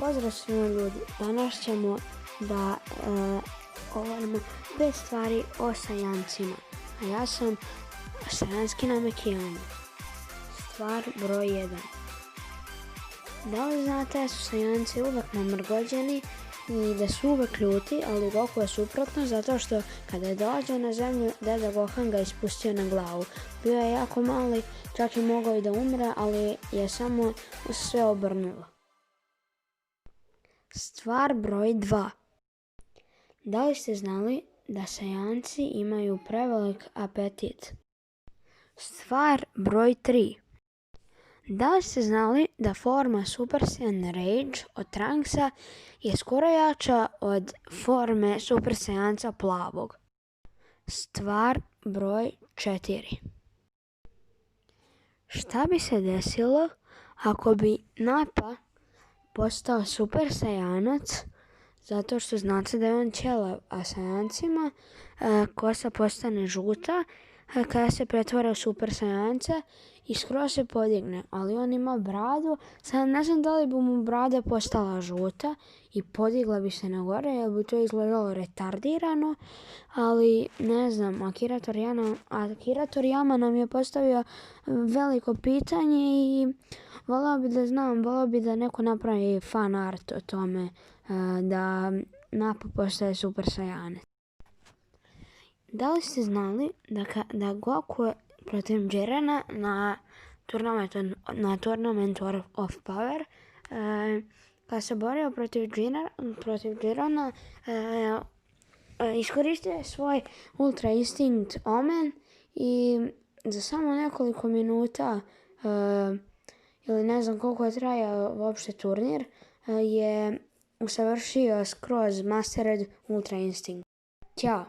Pozdrav svima ljudi, danas ćemo da govorimo 5 stvari o Saiyancima, a ja sam Saiyanski Namekion. Stvar broj 1. Da li znate da su Saiyanci uvek namrgođeni i da su uvek ljuti, ali Goku je suprotno zato što kada je dođeo na zemlju, Deda Gohan ga ispustio na glavu. Bio je jako mali, čak i mogao i da umre, ali je samo sve obrnulo. Stvar broj 2. Da li ste znali da Saiyanci imaju prevelik apetit? Stvar broj 3. Da li ste znali da forma Super Saiyan Rage od Trunksa je skoro jača od forme Super Saiyanca plavog? Stvar broj 4. Šta bi se desilo ako bi Nappa postao Super Saiyanac, zato što znate da je on ćelav, a Saiyancima kosa postane žuta kada se pretvore u Super Saiyanca i skoro se podigne, ali on ima bradu. Sad ne znam da li bi mu brada postala žuta i podigla bi se na gore, jer bi to izgledalo retardirano, ali ne znam, Akira Toriyama nam je postavio veliko pitanje i volao bi da neko napravi fan art o tome da Nappa postaje Super Saiyanac. Da li ste znali da Goku protiv Jirena na Tournamentu of Power, kada se borio protiv Jirena, iskoristio je svoj Ultra Instinct Omen i za samo nekoliko minuta ili ne znam koliko je trajao uopšte turnir, je usavršio skroz Mastered Ultra Instinct. Ćao!